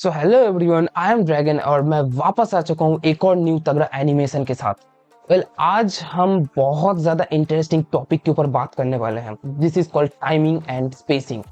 So hello everyone, I am dragon और मैं वापस आ चुका हूँ एक और न्यू तगड़ा एनिमेशन के साथ। आज हम बहुत ज़्यादा इंटरेस्टिंग टॉपिक के ऊपर बात करने वाले हैं। This is called timing and spacing.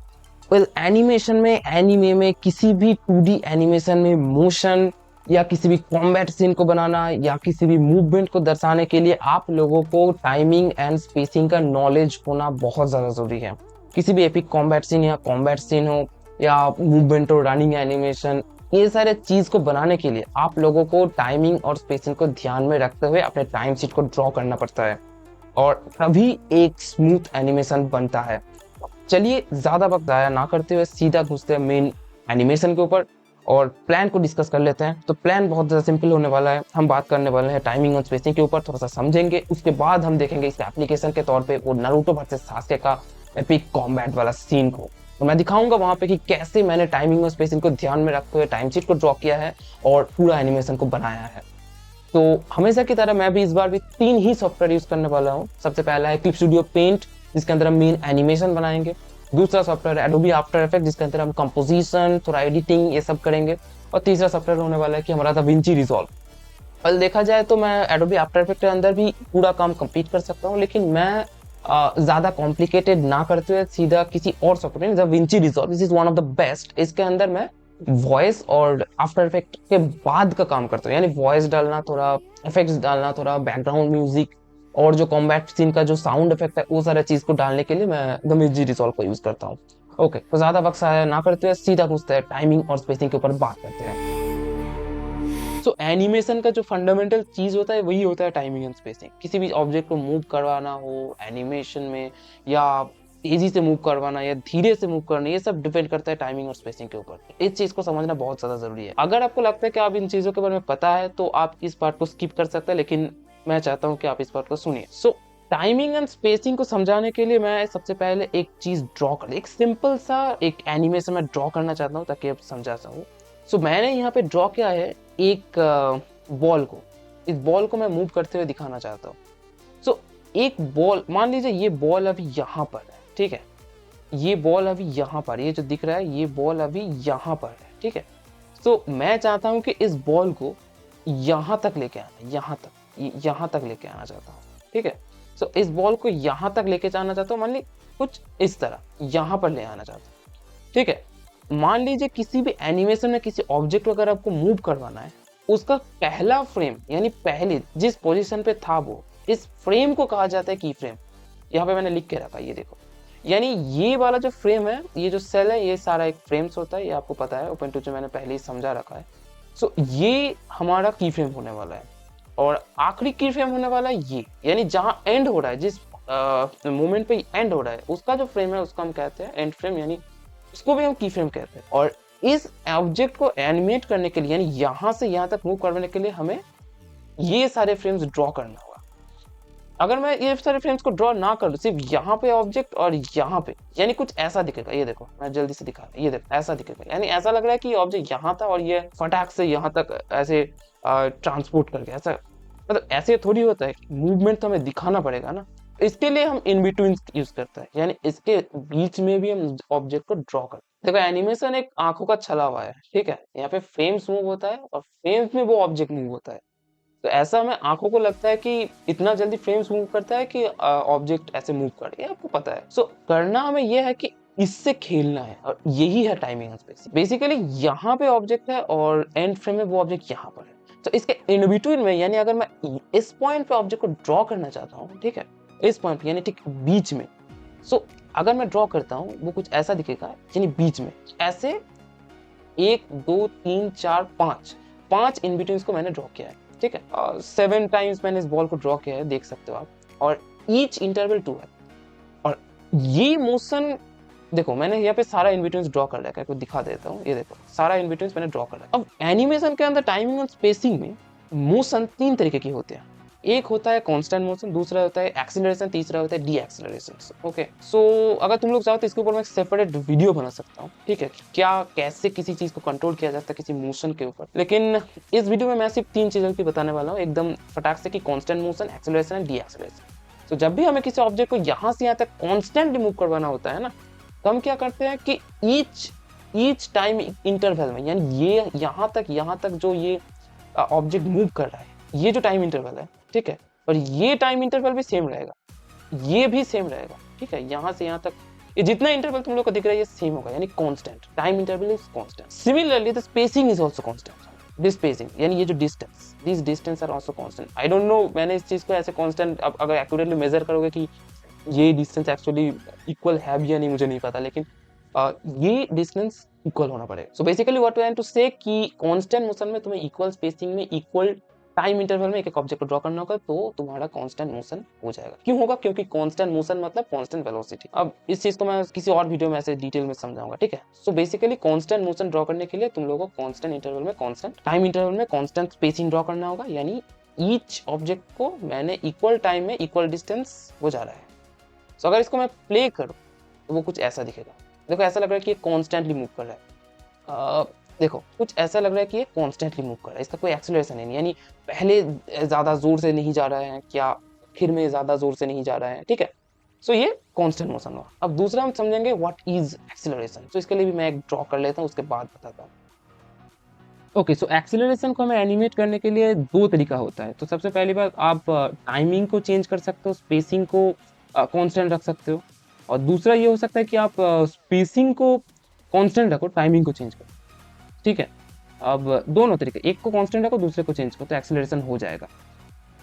Animation में, एनीमे में, किसी भी 2D एनिमेशन में मोशन या किसी भी कॉम्बैट सीन को बनाना या किसी भी मूवमेंट को दर्शाने के लिए आप लोगों को टाइमिंग एंड स्पेसिंग का नॉलेज होना बहुत ज़्यादा ज़रूरी है। किसी भी एपिक कॉम्बैट सीन या कॉम्बैट सीन हो या मूवमेंट और रनिंग एनिमेशन, ये सारे चीज को बनाने के लिए आप लोगों को टाइमिंग और स्पेसिंग को ध्यान में रखते हुए अपने टाइम शीट को ड्रॉ करना पड़ता है और तभी एक स्मूथ एनिमेशन बनता है। चलिए ज्यादा वक्त जाया ना करते हुए सीधा घुसते हैं मेन एनिमेशन के ऊपर और प्लान को डिस्कस कर लेते हैं। तो प्लान बहुत ज्यादा सिंपल होने वाला है। हम बात करने वाले हैं टाइमिंग और स्पेसिंग के ऊपर, थोड़ा सा समझेंगे, उसके बाद हम देखेंगे इसके एप्लीकेशन के तौर पे वो नारुतो वर्सेस सास्के का एपिक कॉम्बैट वाला सीन को। और मैं दिखाऊंगा वहां पे कि कैसे मैंने टाइमिंग और स्पेसिंग को ध्यान में रखते हुए टाइम शीट को ड्रॉ किया है और पूरा एनिमेशन को बनाया है। तो हमेशा की तरह मैं भी इस बार भी 3 ही सॉफ्टवेयर यूज करने वाला हूँ। सबसे पहला है क्लिप स्टूडियो पेंट, जिसके अंदर हम मेन एनिमेशन बनाएंगे। दूसरा सॉफ्टवेयर है एडोबी आफ्टर इफेक्ट, जिसके अंदर हम कंपोजिशन, थोड़ा एडिटिंग, ये सब करेंगे। और तीसरा सॉफ्टवेयर होने वाला है कि हमारा दाविंची रिजॉल्व। और देखा जाए तो मैं एडोबी आफ्टर इफेक्ट के अंदर भी पूरा काम कंप्लीट कर सकता हूँ, लेकिन मैं ज्यादा कॉम्प्लिकेटेड ना करते हुए सीधा किसी और software Da Vinci resolve, this is one of the best. इसके अंदर मैं वॉइस और आफ्टर इफेक्ट के बाद का काम करता हूँ, यानी वॉइस डालना, थोड़ा इफेक्ट्स डालना, थोड़ा बैकग्राउंड म्यूजिक और जो कॉम्बैट सीन का जो साउंड इफेक्ट है वो सारा चीज को डालने के लिए मैं दाविंची रिजॉल्व को यूज करता हूँ। ओके, तो ज्यादा वक्त ना करते हुए सीधा घुसते हैं टाइमिंग और स्पेसिंग के ऊपर बात करते हैं। सो एनिमेशन का जो फंडामेंटल चीज होता है वही होता है टाइमिंग एंड स्पेसिंग। किसी भी ऑब्जेक्ट को मूव करवाना हो एनिमेशन में, या तेजी से मूव करवाना या धीरे से मूव करना, ये सब डिपेंड करता है टाइमिंग और स्पेसिंग के ऊपर। इस चीज को समझना बहुत ज्यादा जरूरी है। अगर आपको लगता है कि आप इन चीजों के बारे में पता है तो आप इस पार्ट को स्किप कर सकते हैं, लेकिन मैं चाहता हूँ कि आप इस पार्ट को सुनिए। सो टाइमिंग एंड स्पेसिंग को समझाने के लिए मैं सबसे पहले एक चीज ड्रॉ कर, एक सिंपल सा एक एनिमेशन में ड्रॉ करना चाहता हूँ ताकि आप समझा सकूं। सो मैंने यहाँ पे ड्रॉ किया है एक बॉल को। इस बॉल को मैं मूव करते हुए दिखाना चाहता हूँ। सो एक बॉल, मान लीजिए ये बॉल अभी यहाँ पर है, ठीक है। ये बॉल अभी यहाँ पर, ये जो दिख रहा है ये बॉल अभी यहाँ पर है, ठीक है। सो मैं चाहता हूँ कि इस बॉल को यहाँ तक लेके आना, यहाँ तक लेके आना चाहता हूँ, ठीक है। सो इस बॉल को यहाँ तक लेके जाना चाहता हूँ, मान ली कुछ इस तरह यहाँ पर ले आना चाहता हूँ, ठीक है। मान लीजिए किसी भी एनिमेशन में किसी ऑब्जेक्ट को अगर आपको मूव करवाना है, उसका पहला फ्रेम यानी पहले जिस पोजीशन पे था वो, इस फ्रेम को कहा जाता है की फ्रेम। यहाँ पे मैंने लिख के रखा, ये देखो, यानी ये वाला जो फ्रेम है, ये जो सेल है, ये सारा एक फ्रेम्स होता है, ये आपको पता है, ओपन टू मैंने पहले ही समझा रखा है। सो ये हमारा की फ्रेम होने वाला है और आखिरी की फ्रेम होने वाला है ये, यानी जहाँ एंड हो रहा है, जिस मोमेंट पे एंड हो रहा है उसका जो फ्रेम है उसको हम कहते हैं एंड फ्रेम, यानी उसको भी हम की फ्रेम कहते हैं। और इस ऑब्जेक्ट को एनिमेट करने के लिए, यानी यहां से यहां तक मूव करने के लिए हमें ये सारे फ्रेम्स ड्रॉ करना होगा। अगर मैं ये सारे फ्रेम्स को ड्रॉ ना करूं, सिर्फ यहाँ पे ऑब्जेक्ट और यहाँ पे, यानी कुछ ऐसा दिखेगा। ये देखो, मैं जल्दी से दिखा रहा हूं, ये देखो ऐसा दिखेगा, यानी ऐसा लग रहा है कि ऑब्जेक्ट यहाँ था और ये फटाक से यहाँ तक ऐसे ट्रांसपोर्ट करके, ऐसा मतलब ऐसे थोड़ी होता है। मूवमेंट तो हमें दिखाना पड़ेगा ना, इसके लिए हम इन बिटवीन यूज करते हैं, यानी इसके बीच में भी हम ऑब्जेक्ट को ड्रॉ करते हैं। देखो एनिमेशन एक आंखों का छला हुआ है, ठीक है। यहाँ पे फ्रेम्स मूव होता है और फ्रेम्स में वो ऑब्जेक्ट मूव होता है। तो ऐसा हमें आंखों को लगता है कि इतना जल्दी फ्रेम्स मूव करता है कि ऑब्जेक्ट ऐसे मूव कर, ये आपको पता है। सो करना हमें यह है कि इससे खेलना है, और यही है टाइमिंग एंड स्पेसिंग। बेसिकली यहाँ पे ऑब्जेक्ट है और एंड फ्रेम में वो ऑब्जेक्ट यहाँ पर है। तो इसके इन बिटवीन में, यानी अगर मैं इस पॉइंट पे ऑब्जेक्ट को ड्रॉ करना चाहता हूँ, ठीक है, इस पॉइंट पे यानी ठीक बीच में। सो अगर मैं ड्रॉ करता हूँ वो कुछ ऐसा दिखेगा, यानी बीच में ऐसे 1 2 3 4 5 इन बिटवीन को मैंने ड्रॉ किया है, ठीक है। 7 टाइम्स मैंने इस बॉल को ड्रॉ किया है, देख सकते हो आप, और ईच इंटरवल 2 है। और ये मोशन देखो, मैंने यहाँ पे सारा इन बिटवीन ड्रॉ कर रखा है, कुछ दिखा देता हूँ, ये देखो सारा इन बिटवीन मैंने ड्रॉ कर रखा है। अब एनिमेशन के अंदर टाइमिंग और स्पेसिंग में मोशन 3 तरीके के होते हैं। एक होता है कांस्टेंट मोशन, दूसरा होता है एक्सीलरेशन, तीसरा होता है डी एक्सीलरेशन। ओके, सो अगर तुम लोग चाहो तो इसके ऊपर मैं सेपरेट वीडियो बना सकता हूँ, ठीक है, क्या कैसे किसी चीज को कंट्रोल किया जाता है किसी मोशन के ऊपर। लेकिन इस वीडियो में मैं सिर्फ 3 चीजों की बताने वाला हूँ एकदम फटाक से, कि constant motion, acceleration and D acceleration. तो जब भी हमें किसी ऑब्जेक्ट को यहाँ से यहाँ तक कॉन्स्टेंटली मूव करवाना होता है ना, तो हम क्या करते हैं कि ईच ईच टाइम इंटरवल में, यानी ये यहाँ तक जो ये ऑब्जेक्ट मूव कर रहा है, ये जो टाइम इंटरवल है, ठीक है, और ये टाइम इंटरवल भी सेम रहेगा, ये भी सेम रहेगा, ठीक है, यहाँ से यहाँ तक ये जितना इंटरवल तुम लोग को दिख रहा है ये सेम होगा, यानी constant, time interval is constant. Similarly the spacing is also constant, this spacing यानी ये जो distance, this distance are also constant. I don't know मैंने इस चीज को ऐसे कांस्टेंट, अब अगर एक्यूरेटली मेजर करोगे कि ये डिस्टेंस एक्चुअली इक्वल है भी या नहीं मुझे नहीं पता, लेकिन ये डिस्टेंस इक्वल होना पड़ेगा। So basically what I am to say कि कांस्टेंट मोशन में तुम्हें इक्वल स्पेसिंग में इक्वल टाइम इंटरवल में एक ऑब्जेक्ट को ड्रॉ करना होगा, तो तुम्हारा कांस्टेंट मोशन हो जाएगा। क्यों होगा? क्योंकि कांस्टेंट मोशन मतलब कांस्टेंट वेलोसिटी। अब इस चीज को मैं किसी और वीडियो में ऐसे डिटेल में समझाऊंगा, ठीक है। So basically constant motion draw करने के लिए तुम लोगों को कांस्टेंट इंटरवल में, कांस्टेंट टाइम इंटरवल में कांस्टेंट स्पेसिंग ड्रॉ करना होगा, यानी ईच ऑब्जेक्ट को मैंने इक्वल टाइम में इक्वल डिस्टेंस हो जा रहा है। सो अगर इसको मैं प्ले करूँ तो वो कुछ ऐसा दिखेगा। देखो ऐसा लग रहा है कि ये कॉन्स्टेंटली मूव कर रहा है। देखो कुछ ऐसा लग रहा है कि ये कॉन्स्टेंटली मूव कर रहा है, इसका कोई एक्सेलरेशन नहीं, यानी पहले ज़्यादा जोर से नहीं जा रहा है क्या आखिर में ज़्यादा जोर से नहीं जा रहा है, ठीक है। सो ये कांस्टेंट मोशन हुआ। अब दूसरा हम समझेंगे व्हाट इज एक्सेलरेशन। तो इसके लिए भी मैं एक ड्रॉ कर लेता हूँ, उसके बाद बताता हूँ। ओके, सो एक्सेलरेशन को हमें एनिमेट करने के लिए दो तरीका होता है। तो सबसे पहली बात, आप टाइमिंग को चेंज कर सकते हो, स्पेसिंग को कांस्टेंट रख सकते हो, और दूसरा ये हो सकता है कि आप स्पेसिंग को कांस्टेंट रखो, टाइमिंग को चेंज करो, ठीक है। अब दोनों तरीके, एक को कांस्टेंट रखो, दूसरे को चेंज करो, तो एक्सेलरेशन हो जाएगा।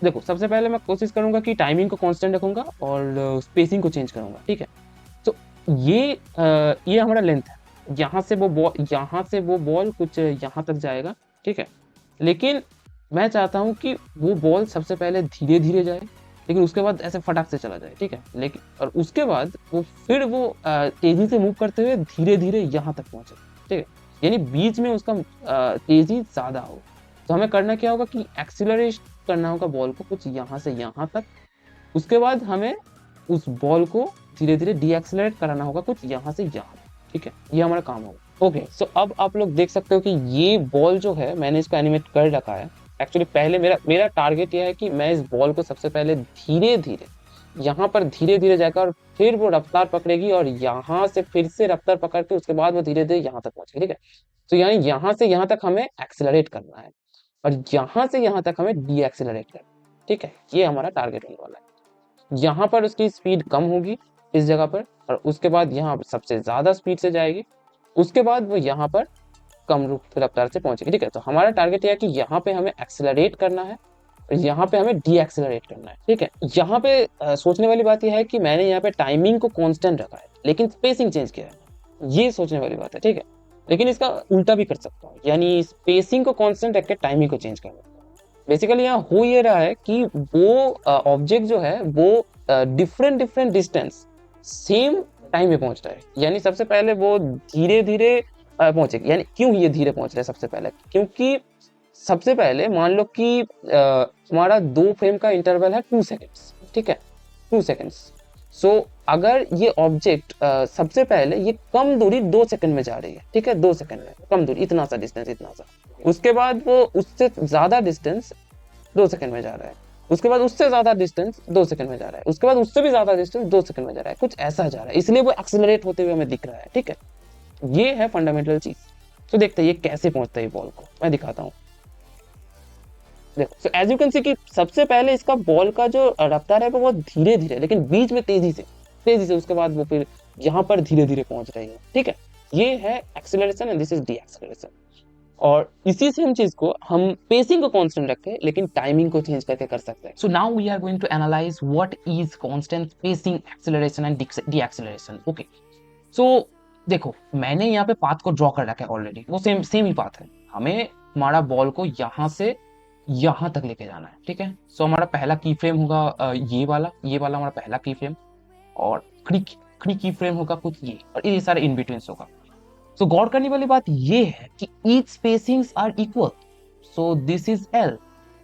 देखो सबसे पहले मैं कोशिश करूंगा कि टाइमिंग को कांस्टेंट रखूंगा और स्पेसिंग को चेंज करूंगा, ठीक है। तो ये हमारा लेंथ है, यहाँ से वो बॉल कुछ यहाँ तक जाएगा, ठीक है। लेकिन मैं चाहता हूँ कि वो बॉल सबसे पहले धीरे धीरे जाए, लेकिन उसके बाद ऐसे फटाक से चला जाए, ठीक है। लेकिन और उसके बाद वो फिर वो तेजी से मूव करते हुए धीरे धीरे यहाँ तक पहुंचे, ठीक है, यानी बीच में उसका तेजी ज़्यादा हो। तो हमें करना क्या होगा कि एक्सीलरेट करना होगा बॉल को कुछ यहाँ से यहाँ तक, उसके बाद हमें उस बॉल को धीरे धीरे डीएक्सेलरेट कराना होगा कुछ यहाँ से यहाँ, ठीक है। ये हमारा काम होगा। ओके, सो अब आप लोग देख सकते हो कि ये बॉल जो है मैंने इसको एनिमेट कर रखा है। एक्चुअली पहले मेरा टारगेट यह है कि मैं इस बॉल को सबसे पहले धीरे धीरे यहाँ पर धीरे धीरे जाकर और फिर वो रफ्तार पकड़ेगी और यहाँ से फिर से रफ्तार पकड़ के उसके बाद वो धीरे धीरे यहाँ तक पहुंचेगी, ठीक है। तो यानी यहाँ से यहाँ तक हमें एक्सेलरेट करना है और यहाँ से यहाँ तक हमें डी एक्सेलरेट करना है, ठीक है। ये हमारा टारगेट होने वाला है। यहाँ पर उसकी स्पीड कम होगी इस जगह पर, और उसके बाद यहाँ सबसे ज्यादा स्पीड से जाएगी, उसके बाद वो यहाँ पर कम रफ्तार से पहुंचेगी, ठीक है। तो हमारा टारगेट यह है कि यहाँ पे हमें एक्सेलरेट करना है और यहाँ पे हमें डी एक्सेलरेट करना है, ठीक है। यहाँ पे सोचने वाली बात यह है कि मैंने यहाँ पे टाइमिंग को कांस्टेंट रखा है लेकिन स्पेसिंग चेंज किया है, ये सोचने वाली बात है, ठीक है। लेकिन इसका उल्टा भी कर सकता हूँ, यानी स्पेसिंग को कांस्टेंट रख के टाइमिंग को चेंज करना। बेसिकली यहाँ हो ये रहा है कि वो ऑब्जेक्ट जो है वो डिफरेंट डिस्टेंस सेम टाइम में पहुंच रहा है, यानी सबसे पहले वो धीरे धीरे पहुंचेगी। यानी क्यों ये धीरे पहुंच रहा है? सबसे पहले क्योंकि सबसे पहले मान लो कि हमारा 2 फ्रेम का इंटरवल है 2 सेकेंड्स, ठीक है, 2 सेकेंड्स। सो अगर ये ऑब्जेक्ट सबसे पहले ये कम दूरी 2 सेकंड में जा रही है, ठीक है, 2 सेकंड में कम दूरी, इतना सा डिस्टेंस, इतना सा, उसके बाद वो उससे ज्यादा डिस्टेंस 2 सेकंड में जा रहा है, उसके बाद उससे ज्यादा डिस्टेंस 2 सेकंड में जा रहा है, उसके बाद उससे भी ज्यादा डिस्टेंस 2 सेकंड में जा रहा है, कुछ ऐसा जा रहा है, इसलिए वो एक्सेलरेट होते हुए हमें दिख रहा है, ठीक है। ये है फंडामेंटल चीज। तो देखते हैं ये कैसे पहुंचता है बॉल को, मैं दिखाता हूँ। देखो, so as you can see कि सबसे पहले इसका बॉल का जो रफ्तार है वो बहुत धीरे धीरे, लेकिन बीच में तेजी से उसके बाद वो फिर यहाँ पर धीरे धीरे पहुंच रही है, ठीक है। ये है acceleration and this is D acceleration. और इसी सेम चीज को हम पेसिंग को कांस्टेंट रखें लेकिन टाइमिंग को चेंज करके कर सकते हैं। So now we are going to analyze what is constant pacing, acceleration and de acceleration. Okay, so देखो मैंने यहाँ पे पाथ को ड्रॉ कर रखा है ऑलरेडी, वो सेम ही पाथ है। हमें हमारा बॉल को यहाँ से यहाँ तक लेके जाना है, ठीक है। सो हमारा पहला की फ्रेम होगा ये वाला हमारा पहला की फ्रेम, और खड़ी की फ्रेम होगा कुछ ये, और ये सारे इन बिटवीन होगा। सो गौर करने वाली बात ये है कि each spacings are equal. So this is L,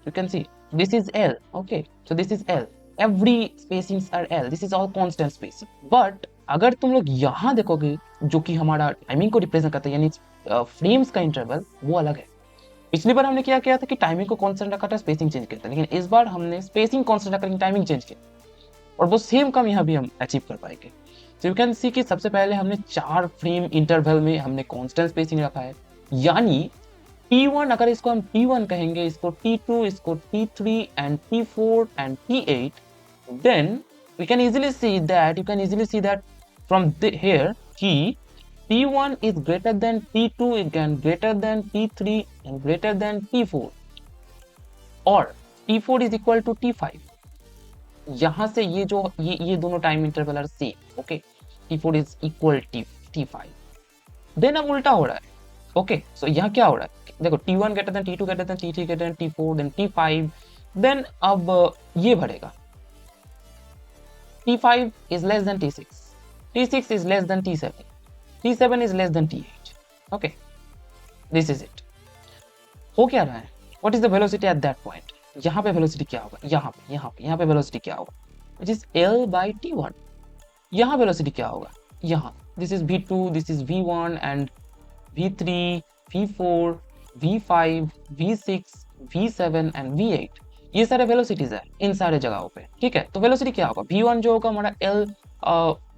you can see this is L, okay, so this is L, every spacings are L, this is all constant spacing. But अगर तुम लोग यहाँ देखोगे जो कि हमारा टाइमिंग को रिप्रेजेंट करता है, यानी फ्रेम्स का इंटरवल, वो अलग है। पिछली बार हमने क्या किया था कि टाइमिंग को कांस्टेंट रखा था, स्पेसिंग चेंज किया था, लेकिन इस बार हमने स्पेसिंग कांस्टेंट रखा, टाइमिंग चेंज किया, और वो सेम काम यहाँ भी हम अचीव कर पाएंगे। सो यू कैन सी कि सबसे पहले हमने 4 फ्रेम इंटरवल में हमने कांस्टेंट स्पेसिंग रखा है, यानी T1 अगर इसको हम T1 कहेंगे, इसको T2, इसको T3 and T4 and T8, then we can easily see that from here कि T1 is greater than T2 and greater than T3 and greater than T4 और T4 is equal to T5। यहां से ये जो ये दोनों time interval are same, okay. T4 is equal T5। Then अब उल्टा हो रहा है, ओके। सो यहाँ क्या हो रहा है, देखो T1 greater than T2 greater than T3 greater than T4 than T5, then अब ये बढ़ेगा, T5 is less than T6, T6 is less than T7, T7 is less than T8, okay, this is it। हो क्या रहा है, what is the velocity at that point, यहाँ पे velocity क्या होगा, यहाँ पे वेलोसिटी क्या होगा, which is L by T1। यहाँ वेलोसिटी क्या होगा, यहाँ this is V2, this is V1 and V3, V4, V5, V6, V7 and V8, ये सारे वेलोसिटीज है इन सारे जगहों पे, ठीक है। तो वेलोसिटी क्या होगा, V1 जो होगा हमारा L,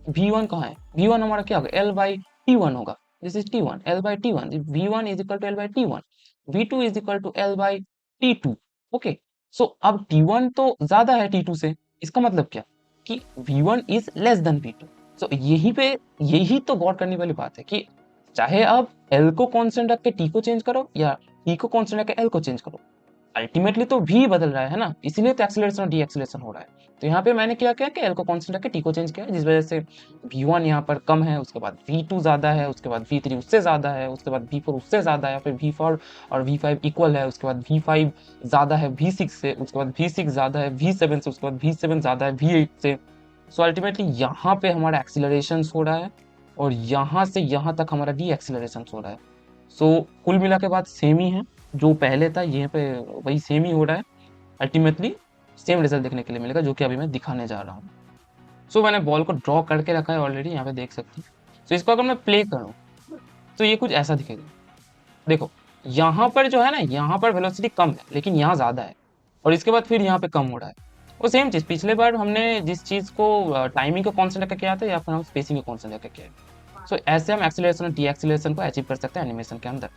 V1 कहाँ है, V1 हमारा क्या होगा, L by T1 होगा, this is T1, L by T1, V1 is equal to L by T1, V2 is equal to L by T2, okay. So अब T1 तो ज्यादा है T2 से, इसका मतलब क्या कि V1 is less than V2। सो यही तो गौर करने वाली बात है कि चाहे आप L को कांस्टेंट रख के T को चेंज करो या T को कांस्टेंट रख के L को चेंज करो, अल्टीमेटली तो V बदल रहा है ना, इसीलिए तो एक्सीलरेशन और डीएक्सीलरेशन हो रहा है। तो यहाँ पे मैंने क्या किया कि L को कांस्टेंट रख के T को चेंज किया, जिस वजह से V1 यहाँ पर कम है, उसके बाद V2 ज्यादा है, उसके बाद V3 उससे ज्यादा है, उसके बाद V4 उससे ज्यादा है, फिर V4 और V5 इक्वल है, उसके बाद V5 ज्यादा है V6 से, उसके बाद V6 ज्यादा है V7 से, उसके बाद V7 ज्यादा है V8 से। सो अल्टीमेटली यहाँ पे हमारा एक्सीलरेशन हो रहा है और यहाँ से यहाँ तक हमारा डीएक्सीलरेशन हो रहा है। सो कुल मिला के बाद सेम ही है, जो पहले था यहाँ पे वही सेम ही हो रहा है। अल्टीमेटली सेम रिजल्ट देखने के लिए मिलेगा, जो कि अभी मैं दिखाने जा रहा हूँ। सो मैंने बॉल को ड्रॉ करके रखा है ऑलरेडी, यहाँ पे देख सकते हैं। सो इसको अगर मैं प्ले करूँ तो ये कुछ ऐसा दिखेगा। देखो यहाँ पर जो है ना, यहाँ पर वेलोसिटी कम है लेकिन यहाँ ज़्यादा है, और इसके बाद फिर यहाँ पे कम हो रहा है। वो सेम चीज़ पिछले बार हमने जिस चीज़ को टाइमिंग को कॉन्स्टेंट रखकर किया था या फिर हम स्पेसिंग को कॉन्स्टेंट रखकर किया है। सो ऐसे हम एक्सीलरेशन और डीएक्सीलरेशन को अचीव कर सकते हैं एनिमेशन के अंदर।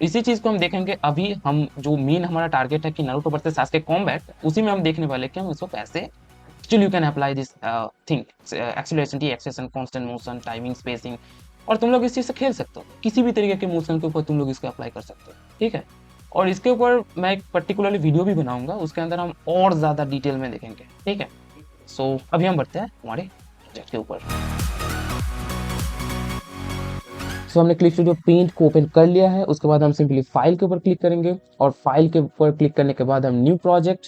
इसी चीज़ को हम देखेंगे अभी, हम जो मेन हमारा टारगेट है कि नारुतो वर्सेस सास्के कॉम्बैट, उसी में हम देखने वाले कि हम इसको कैसे actually you can apply this thing, acceleration, deceleration, constant motion, timing, spacing, और तुम लोग इस चीज़ से खेल सकते हो। किसी भी तरीके के मोशन के ऊपर तुम लोग इसको अप्लाई कर सकते हो, ठीक है। और इसके ऊपर मैं एक पर्टिकुलरली वीडियो भी बनाऊंगा, उसके अंदर हम और ज़्यादा डिटेल में देखेंगे, ठीक है। सो अभी हम बढ़ते हैं हमारे प्रोजेक्ट के ऊपर। सो हमने क्लिप स्टूडियो पेंट को ओपन कर लिया है। उसके बाद हम सिंपली फाइल के ऊपर क्लिक करेंगे और फाइल के ऊपर क्लिक करने के बाद हम न्यू प्रोजेक्ट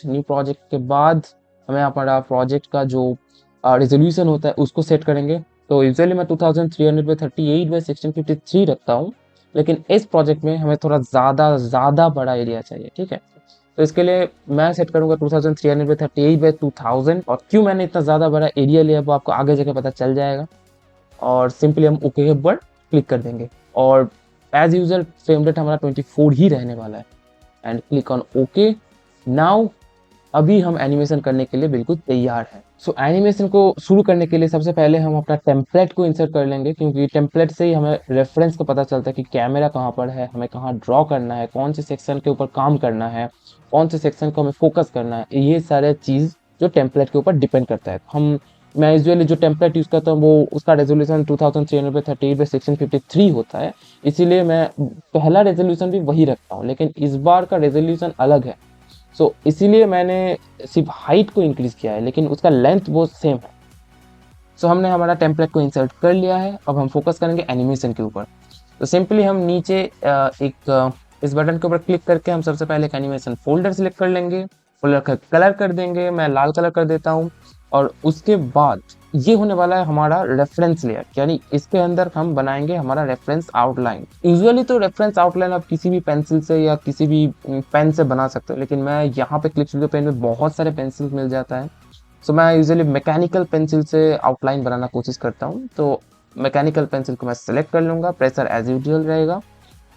के बाद हमें हमारा प्रोजेक्ट का जो रेजोल्यूशन होता है उसको सेट करेंगे। तो यूजुअली मैं 2300x38x1653 रखता हूँ, लेकिन इस प्रोजेक्ट में हमें थोड़ा ज़्यादा बड़ा एरिया चाहिए, ठीक है। तो इसके लिए मैं सेट करूँगा 2300x38x2000, और क्यों मैंने इतना ज़्यादा बड़ा एरिया लिया वो आपको आगे जाके पता चल जाएगा। और सिंपली हम ओके के ऊपर क्लिक कर देंगे और एज यूजुअल फ्रेम रेट हमारा 24 ही रहने वाला है, and click on okay. Now अभी हम एनिमेशन करने के लिए बिल्कुल तैयार हैं। सो एनिमेशन को शुरू करने के लिए सबसे पहले हम अपना टेम्पलेट को इंसर्ट कर लेंगे, क्योंकि टेम्पलेट से ही हमें रेफरेंस को पता चलता है कि कैमरा कहाँ पर है, हमें कहाँ ड्रॉ करना है, कौन से सेक्शन के ऊपर काम करना है, कौन से सेक्शन को हमें फोकस करना है। ये सारे चीज़ जो टेम्पलेट के ऊपर डिपेंड करता है। मैं यूजुअली जो टेम्पलेट यूज़ करता हूँ वो उसका रेजोल्यूशन 2300x38x1653 होता है, इसीलिए मैं पहला रेजोल्यूशन भी वही रखता हूँ, लेकिन इस बार का रेजोल्यूशन अलग है। सो इसीलिए मैंने सिर्फ हाइट को इंक्रीज़ किया है, लेकिन उसका लेंथ वो सेम है। सो हमने हमारा टेम्पलेट को इंसर्ट कर लिया है। अब हम फोकस करेंगे एनिमेशन के ऊपर। तो सिंपली हम नीचे इस बटन के ऊपर क्लिक करके हम सबसे पहले एक एनिमेशन फोल्डर सेलेक्ट कर लेंगे। फोल्डर का कलर कर देंगे, मैं लाल कलर कर देता हूँ। और उसके बाद ये होने वाला है हमारा रेफरेंस लेयर, यानी इसके अंदर हम बनाएंगे हमारा रेफरेंस आउटलाइन। यूजुअली तो रेफरेंस आउटलाइन आप किसी भी पेंसिल से या किसी भी पेन से बना सकते हो, लेकिन मैं यहाँ पे क्लिक स्टूडियो पेन में बहुत सारे पेंसिल मिल जाता है। सो मैं यूजुअली मैकेनिकल पेंसिल से आउटलाइन बनाना कोशिश करता हूँ। तो मैकेनिकल पेंसिल को मैं सेलेक्ट कर लूँगा, प्रेशर एज यूजुअल रहेगा,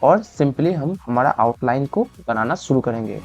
और सिंपली हम हमारा आउटलाइन को बनाना शुरू करेंगे।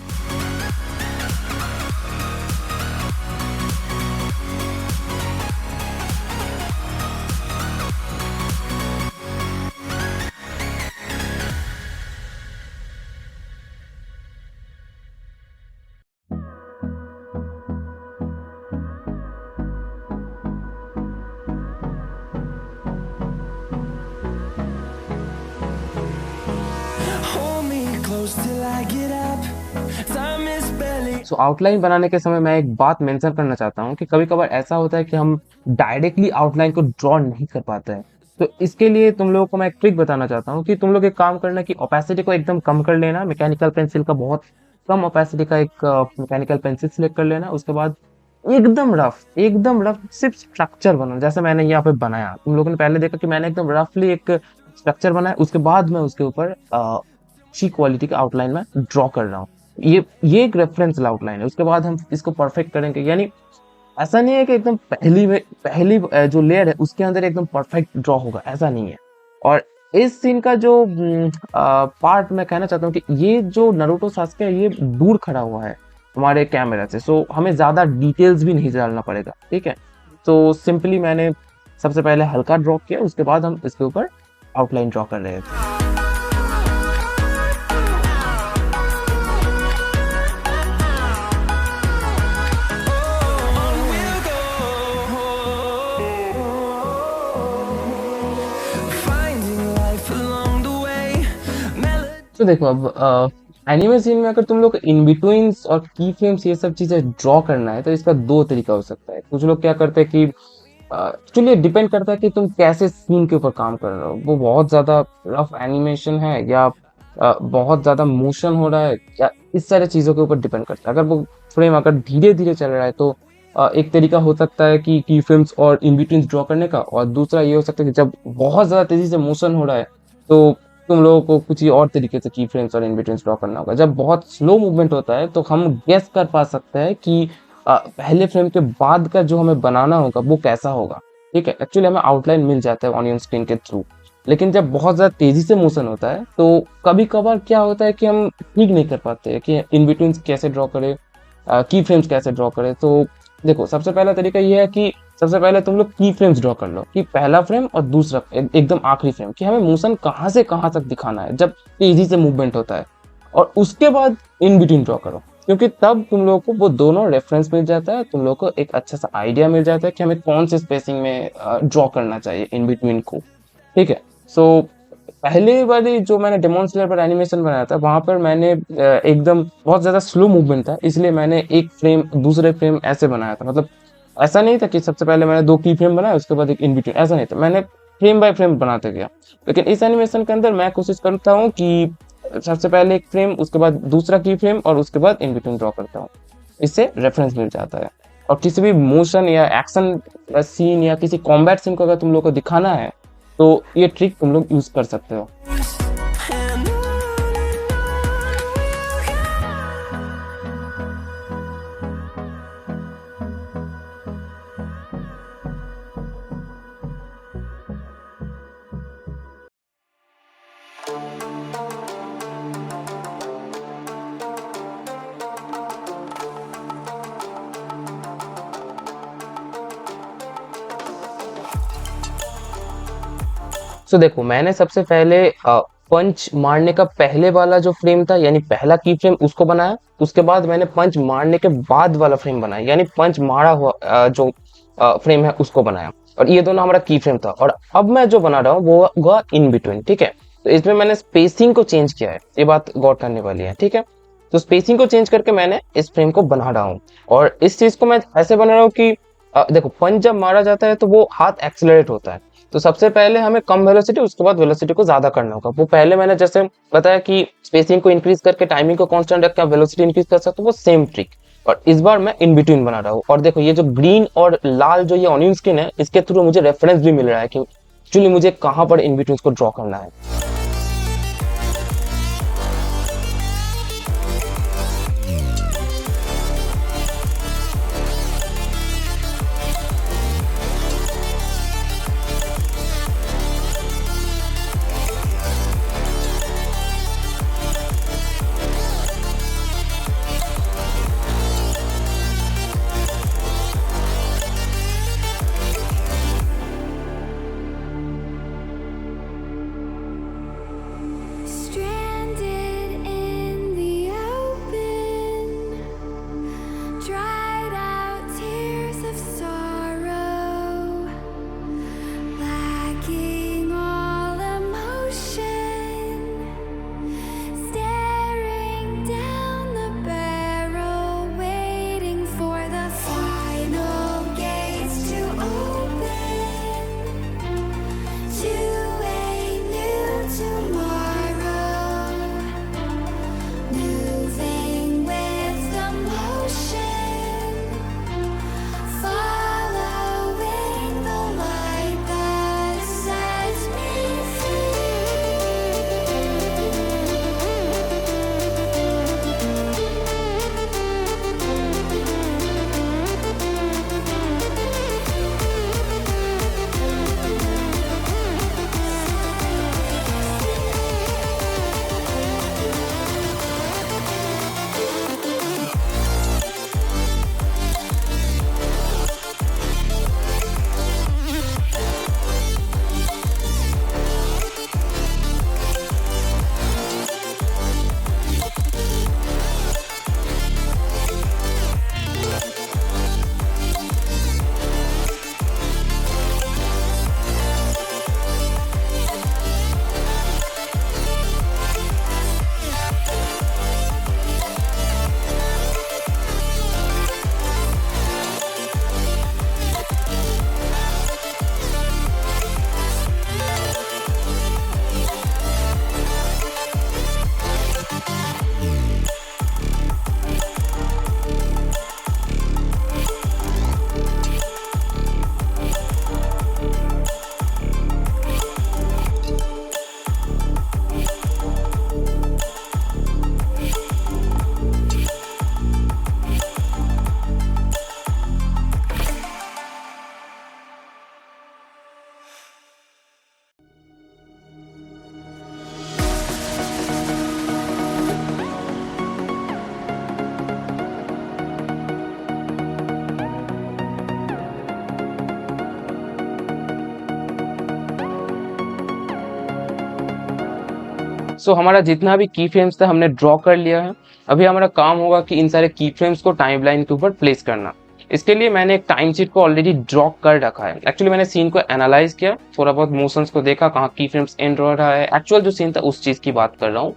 सो आउटलाइन बनाने के समय मैं एक बात मेंशन करना चाहता हूँ कि कभी कभार ऐसा होता है कि हम डायरेक्टली आउटलाइन को ड्रॉ नहीं कर पाते हैं। तो इसके लिए तुम लोगों को मैं एक ट्रिक बताना चाहता हूँ कि तुम लोग एक काम करना कि ओपेसिटी को एकदम कम कर लेना, मैकेनिकल पेंसिल का बहुत कम ओपेसिटी का एक मैकेनिकल पेंसिल सिलेक्ट कर लेना। उसके बाद एकदम रफ सिर्फ स्ट्रक्चर बनाना, जैसे मैंने यहाँ पे बनाया। तुम लोगों ने पहले देखा कि मैंने एकदम रफली एक स्ट्रक्चर बनाया, उसके बाद मैं उसके ऊपर अच्छी क्वालिटी का आउटलाइन में ड्रॉ कर रहा हूँ। ये एक रेफरेंस आउटलाइन है। उसके बाद हम इसको परफेक्ट करेंगे, यानी ऐसा नहीं है कि एकदम पहली जो लेयर है उसके अंदर एकदम परफेक्ट ड्रॉ होगा, ऐसा नहीं है। और इस सीन का जो पार्ट मैं कहना चाहता हूँ कि ये जो नारुतो सास्के है ये दूर खड़ा हुआ है हमारे कैमरा से, सो हमें ज्यादा डिटेल्स भी नहीं डालना पड़ेगा, ठीक है। तो सिंपली मैंने सबसे पहले हल्का ड्रॉ किया, उसके बाद हम इसके ऊपर आउटलाइन ड्रॉ कर रहे थे। तो देखो अब एनिमे सीन में अगर तुम लोग इन बिटवीन्स और की फ्रेम्स ये सब चीजें ड्रॉ करना है तो इसका दो तरीका हो सकता है। कुछ लोग क्या करते हैं कि एक्चुअली डिपेंड करता है कि तुम कैसे सीन के ऊपर काम कर रहे हो, वो बहुत ज्यादा रफ एनिमेशन है या बहुत ज्यादा मोशन हो रहा है, या इस सारे चीजों के ऊपर डिपेंड करता है। अगर वो फ्रेम अगर धीरे धीरे चल रहा है तो एक तरीका हो सकता है कि की फ्रेम्स और इन बिटवीन्स ड्रॉ करने का, और दूसरा ये हो सकता है कि जब बहुत ज्यादा तेजी से मोशन हो रहा है तो तुम लोगों को कुछ ही और तरीके से की फ्रेम्स और इन बिटवीन ड्रॉ करना होगा। जब बहुत स्लो मूवमेंट होता है तो हम गेस कर पा सकते हैं कि पहले फ्रेम के बाद का जो हमें बनाना होगा वो कैसा होगा, ठीक है। एक्चुअली हमें आउटलाइन मिल जाता है ऑनियन स्क्रीन के थ्रू, लेकिन जब बहुत ज्यादा तेजी से मोशन होता है तो कभी कभार क्या होता है कि हम ठीक नहीं कर पाते हैं कि इन बिटवीन कैसे ड्रॉ करें, की फ्रेम्स कैसे ड्रॉ करें। तो देखो सबसे पहला तरीका ये है कि सबसे पहले तुम लोग की फ्रेम्स ड्रॉ कर लो, कि पहला फ्रेम और दूसरा एकदम आखिरी फ्रेम, कि हमें मोशन कहाँ से कहाँ तक दिखाना है जब तेजी से मूवमेंट होता है, और उसके बाद इन बिटवीन ड्रॉ करो, क्योंकि तब तुम लोगों को वो दोनों रेफरेंस मिल जाता है, तुम लोगों को एक अच्छा सा आइडिया मिल जाता है कि हमें कौन से स्पेसिंग में ड्रॉ करना चाहिए इन बिटवीन को, ठीक है। सो पहले वाली जो मैंने डेमोन्स्ट्रेटर पर एनिमेशन बनाया था वहां पर मैंने एकदम बहुत ज्यादा स्लो मूवमेंट था, इसलिए मैंने एक फ्रेम दूसरे फ्रेम ऐसे बनाया था। मतलब ऐसा नहीं था कि सबसे पहले मैंने दो की फ्रेम बनाया उसके बाद एक इन बिटवीन, ऐसा नहीं था, मैंने फ्रेम बाय फ्रेम बनाते गया। लेकिन इस एनिमेशन के अंदर मैं कोशिश करता हूँ कि सबसे पहले एक फ्रेम, उसके बाद दूसरा की फ्रेम और उसके बाद इन बिटवीन ड्रॉ करता हूँ। इससे रेफरेंस मिल जाता है। और किसी भी मोशन या एक्शन सीन या किसी कॉम्बैट सीन को अगर तुम लोग को दिखाना है तो ये ट्रिक तुम लोग यूज कर सकते हो। सो देखो मैंने सबसे पहले पंच मारने का पहले वाला जो फ्रेम था यानी पहला की फ्रेम उसको बनाया, उसके बाद मैंने पंच मारने के बाद वाला फ्रेम बनाया यानी पंच मारा हुआ जो फ्रेम है उसको बनाया, और ये दोनों हमारा की फ्रेम था। और अब मैं जो बना रहा हूँ वो होगा इन बिटवीन, ठीक है। तो इसमें मैंने स्पेसिंग को चेंज किया है, ये बात गौर करने वाली है, ठीक है। तो स्पेसिंग को चेंज करके मैंने इस फ्रेम को बना रहा हूँ, और इस चीज को मैं ऐसे बना रहा हूँ कि देखो पंच जब मारा जाता है तो वो हाथ एक्सेलरेट होता है, तो सबसे पहले हमें कम वेलोसिटी उसके बाद वेलोसिटी को ज्यादा करना होगा। वो पहले मैंने जैसे बताया कि स्पेसिंग को इंक्रीज करके टाइमिंग को कांस्टेंट रख के वेलोसिटी इंक्रीज कर सकते हो, वो सेम ट्रिक। और इस बार मैं इन बिटवीन बना रहा हूँ। और देखो ये जो ग्रीन और लाल जो ये ऑनियन स्किन है इसके थ्रू मुझे रेफरेंस भी मिल रहा है कि एक्चुअली मुझे कहाँ पर इन बिटवीन को ड्रॉ करना है। सो हमारा जितना भी की फ्रेम्स था हमने ड्रॉ कर लिया है। अभी हमारा काम होगा कि इन सारे की फ्रेम्स को टाइमलाइन के ऊपर प्लेस करना। इसके लिए मैंने एक टाइम शीट को ऑलरेडी ड्रॉ कर रखा है। एक्चुअली मैंने सीन को एनालाइज किया, थोड़ा बहुत मोशंस को देखा, कहाँ की फ्रेम्स एंड हो रहा है, एक्चुअल जो सीन था उस चीज़ की बात कर रहा हूँ,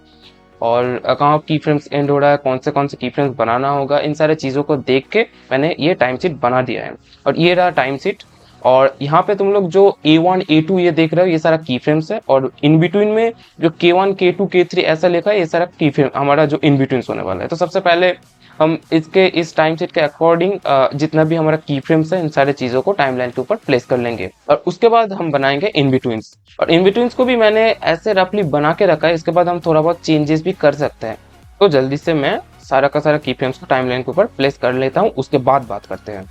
और कहाँ की फ्रेम्स एंड हो रहा है, कौन से की फ्रेम्स बनाना होगा, इन सारे चीज़ों को देख के मैंने ये टाइम शीट बना दिया है। और ये रहा टाइम शीट। और यहाँ पे तुम लोग जो A1 A2 ये देख रहे हो, ये सारा की फ्रेम्स है, और इन बिटवीन में जो K1 K2 K3 ऐसा लिखा है, ये सारा की फ्रेम हमारा जो इन बिटवीन होने वाला है। तो सबसे पहले हम इस टाइम सेट के अकॉर्डिंग जितना भी हमारा की फ्रेम्स है इन सारे चीज़ों को टाइमलाइन के ऊपर प्लेस कर लेंगे, और उसके बाद हम बनाएंगे इन बिटवीन्स। और इन बिटवीन्स को भी मैंने ऐसे रफली बना के रखा है, इसके बाद हम थोड़ा बहुत चेंजेस भी कर सकते हैं। तो जल्दी से मैं सारा का सारा की फ्रेम्स को टाइमलाइन के ऊपर प्लेस कर लेता हूँ, उसके बाद बात करते हैं।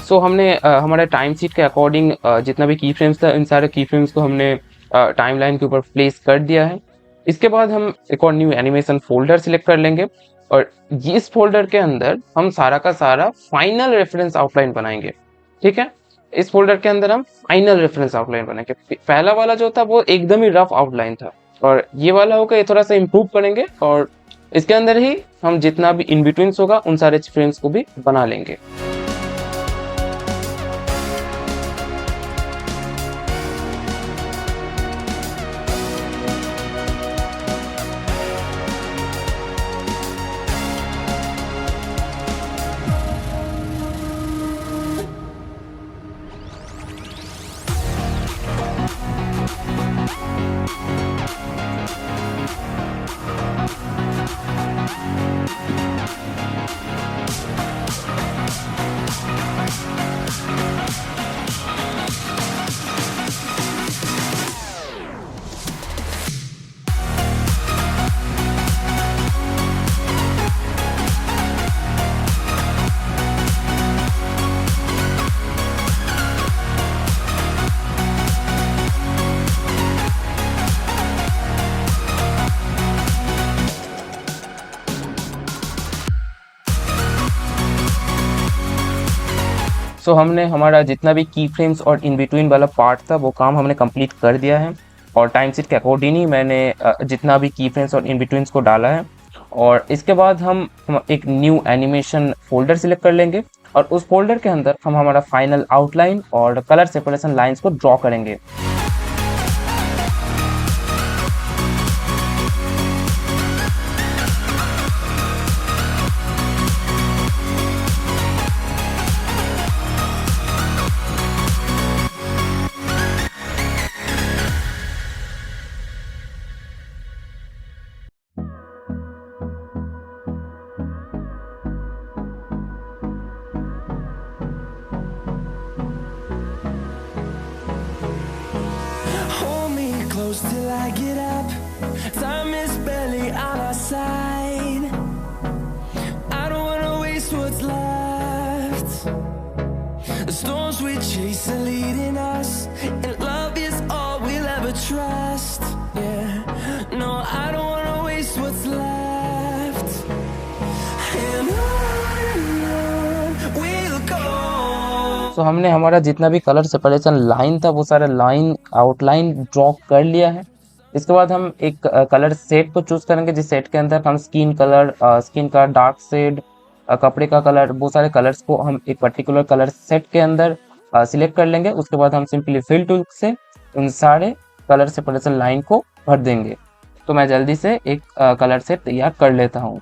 सो हमने हमारे टाइम शीट के अकॉर्डिंग जितना भी की फ्रेम्स था इन सारे की फ्रेम्स को हमने टाइमलाइन के ऊपर प्लेस कर दिया है। इसके बाद हम एक और न्यू एनिमेशन फोल्डर सिलेक्ट कर लेंगे, और इस फोल्डर के अंदर हम सारा का सारा फाइनल रेफरेंस आउटलाइन बनाएंगे। ठीक है, इस फोल्डर के अंदर हम फाइनल रेफरेंस आउटलाइन बनाएंगे। पहला वाला जो था वो एकदम ही रफ आउटलाइन था, और ये वाला होगा ये थोड़ा सा इम्प्रूव करेंगे, और इसके अंदर ही हम जितना भी इन बिटवीन्स होगा उन सारे फ्रेम्स को भी बना लेंगे। सो हमने हमारा जितना भी की फ्रेम्स और इन बिटवीन वाला पार्ट था वो काम हमने कंप्लीट कर दिया है, और टाइम शीट के अकॉर्डिंग ही मैंने जितना भी की फ्रेम्स और इन बिटवीन्स को डाला है। और इसके बाद हम एक न्यू एनिमेशन फोल्डर सिलेक्ट कर लेंगे, और उस फोल्डर के अंदर हम हमारा फाइनल आउटलाइन और कलर सेपरेशन लाइंस को ड्रॉ करेंगे। Till I get up, time is barely on our side. I don't wanna waste what's left. The storms we chase are leading us, and love is all we'll ever trust. Yeah, no, I don't wanna waste what's left. And on we'll go. तो हमने हमारा जितना भी colour separation line था वो सारा line outline draw कर लिया है। इसके बाद हम एक कलर सेट को चूज करेंगे, जिस सेट के अंदर हम स्किन का डार्क शेड, कपड़े का कलर, वो सारे कलर्स को हम एक पर्टिकुलर कलर सेट के अंदर सिलेक्ट कर लेंगे। उसके बाद हम सिंपली फिल टूल से उन सारे कलर सेपरेशन लाइन को भर देंगे। तो मैं जल्दी से एक कलर सेट तैयार कर लेता हूँ।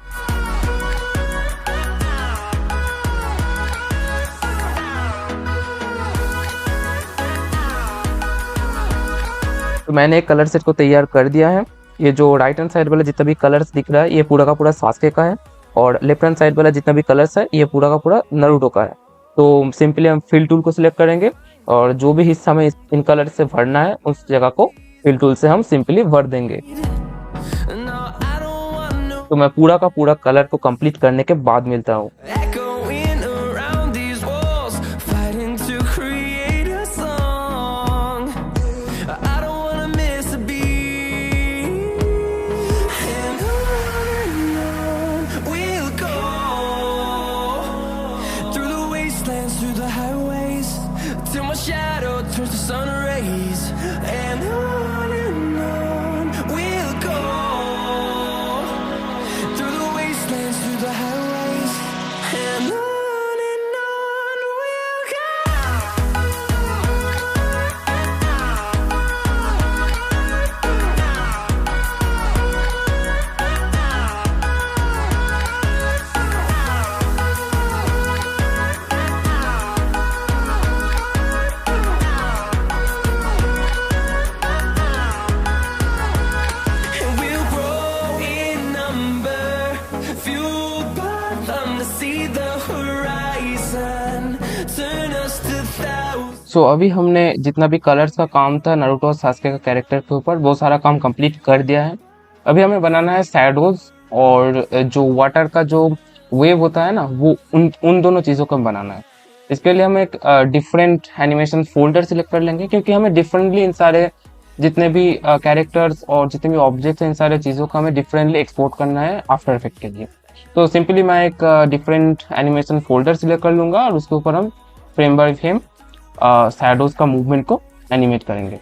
तो मैंने एक कलर सेट को तैयार कर दिया है। ये जो राइट हैंड साइड वाला जितना भी कलर्स दिख रहा है ये पूरा का पूरा सास्के का है, और लेफ्ट हैंड साइड वाला जितना भी कलर्स है ये पूरा का पूरा नारुतो का है। तो सिंपली हम फिल टूल को सिलेक्ट करेंगे, और जो भी हिस्सा में इन कलर से भरना है उस जगह को फिल टूल से हम सिंपली भर देंगे। तो मैं पूरा का पूरा कलर को कंप्लीट करने के बाद मिलता हूँ। Echoing around the create a song. I don't wanna miss a beat. And on we'll go, through the wastelands, through the highways, till my shadow turns to sun rays. And on we'll go, through the wastelands, through the highways, and on we'll go. And we'll grow in number, fueled by them to see the horizon, turn us to thousands. सो अभी हमने जितना भी colours का काम था Naruto और Sasuke का character के ऊपर वो सारा काम कंप्लीट कर दिया है। अभी हमें बनाना है शैडोज और जो वाटर का जो वेव होता है ना वो उन दोनों चीज़ों को बनाना है। इसके लिए हम एक डिफरेंट एनिमेशन फोल्डर सिलेक्ट कर लेंगे क्योंकि हमें डिफरेंटली इन सारे जितने भी कैरेक्टर्स और जितने भी ऑब्जेक्ट्स हैं इन सारे चीज़ों को हमें डिफरेंटली एक्सपोर्ट करना है आफ्टर इफेक्ट के लिए। तो सिंपली मैं एक डिफरेंट एनिमेशन फोल्डर सिलेक्ट कर लूँगा और उसके ऊपर हम फ्रेम बाय फ्रेम शैडोज का मूवमेंट को एनिमेट करेंगे।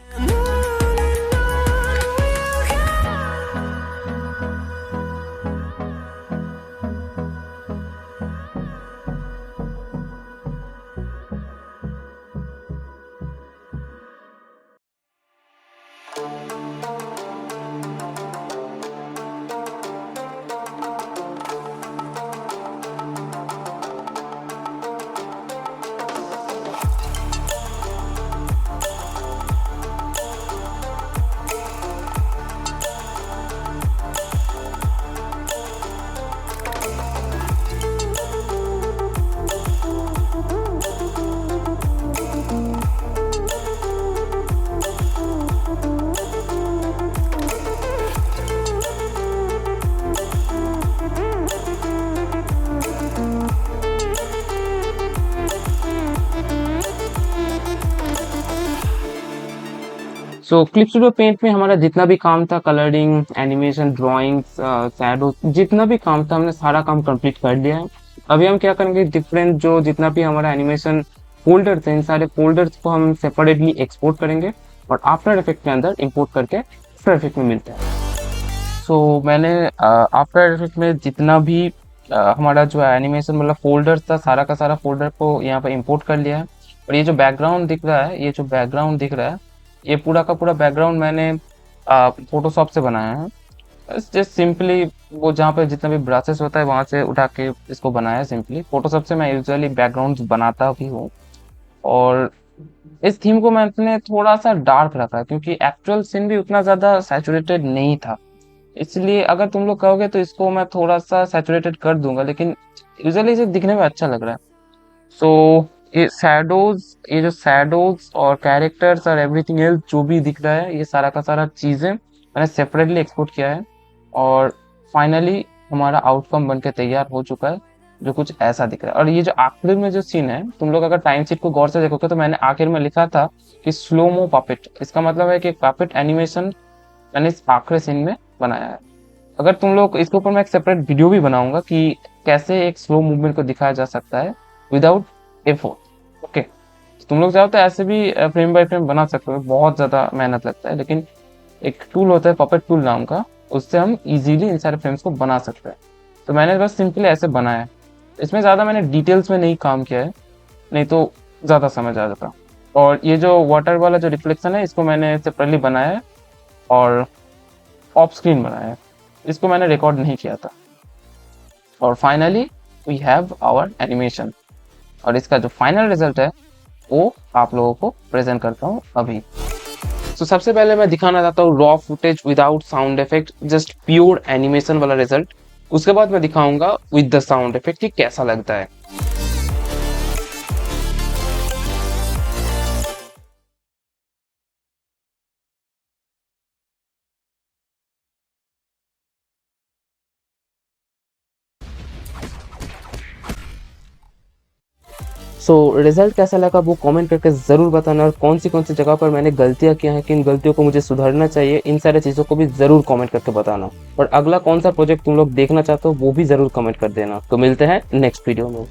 सो क्लिप स्टूडियो पेंट में हमारा जितना भी काम था कलरिंग, एनिमेशन, ड्राइंग्स, शैडो, जितना भी काम था हमने सारा काम कंप्लीट कर लिया है। अभी हम क्या करेंगे, डिफरेंट जो जितना भी हमारा एनिमेशन फोल्डर थे इन सारे फोल्डर्स को हम सेपरेटली एक्सपोर्ट करेंगे और आफ्टर इफेक्ट के अंदर इंपोर्ट करके आफ्टर इफेक्ट में मिलता है। सो मैंने आफ्टर इफेक्ट में जितना भी हमारा जो एनिमेशन मतलब फोल्डर्स था सारा का सारा फोल्डर को यहाँ पर इंपोर्ट कर लिया है। और ये जो बैकग्राउंड दिख रहा है, ये जो बैकग्राउंड दिख रहा है, ये पूरा का पूरा बैकग्राउंड मैंने फोटोशॉप से बनाया है। जस्ट सिंपली वो जहाँ पे जितना भी ब्रशेस होता है वहाँ से उठा के इसको बनाया है। सिंपली फोटोशॉप से मैं यूजुअली बैकग्राउंड बनाता भी हूँ। और इस थीम को मैंने थोड़ा सा डार्क रखा है क्योंकि एक्चुअल सीन भी उतना ज़्यादा सैचुरेटेड नहीं था, इसलिए अगर तुम लोग कहोगे तो इसको मैं थोड़ा सा सैचुरेटेड कर दूंगा, लेकिन यूजुअली इसे दिखने में अच्छा लग रहा है। सो ये जो शैडोज और कैरेक्टर्स और एवरीथिंग एल्स जो भी दिख रहा है ये सारा का सारा चीज़ें मैंने सेपरेटली एक्सपोर्ट किया है और फाइनली हमारा आउटकम बन के तैयार हो चुका है जो कुछ ऐसा दिख रहा है। और ये जो आखिर में जो सीन है, तुम लोग अगर टाइम शीट को गौर से देखोगे तो मैंने आखिर में लिखा था कि स्लोमो पपेट, इसका मतलब है कि पपेट एनिमेशन मैंने इस आखिरी सीन में बनाया है। अगर तुम लोग इसके ऊपर मैं एक सेपरेट वीडियो भी बनाऊंगा कि कैसे एक स्लो मूवमेंट को दिखाया जा सकता है विदाउट एफर्ट। ओके, तुम लोग चाहो तो ऐसे भी फ्रेम बाय फ्रेम बना सकते हो, बहुत ज़्यादा मेहनत लगता है, लेकिन एक टूल होता है पपेट टूल नाम का, उससे हम इजीली इन सारे फ्रेम्स को बना सकते हैं। तो मैंने बस सिंपली ऐसे बनाया है, इसमें ज़्यादा मैंने डिटेल्स में नहीं काम किया है, नहीं तो ज़्यादा समझ आ जाता। और ये जो वाटर वाला जो रिफ्लेक्शन है इसको मैंने सेपरेटली बनाया है और ऑफ स्क्रीन बनाया है, इसको मैंने रिकॉर्ड नहीं किया था। और finally we have our animation और इसका जो फाइनल रिजल्ट है वो आप लोगों को प्रेजेंट करता हूँ अभी। तो सबसे पहले मैं दिखाना चाहता हूँ raw footage without sound effect, just pure animation वाला रिजल्ट। उसके बाद मैं दिखाऊंगा विद द साउंड इफेक्ट कि कैसा लगता है। सो रिजल्ट कैसा लगा वो कमेंट करके ज़रूर बताना, और कौन सी जगह पर मैंने गलतियाँ किया हैं, किन गलतियों को मुझे सुधारना चाहिए, इन सारी चीज़ों को भी ज़रूर कमेंट करके बताना। और अगला कौन सा प्रोजेक्ट तुम लोग देखना चाहते हो वो भी ज़रूर कमेंट कर देना। तो मिलते हैं नेक्स्ट वीडियो में।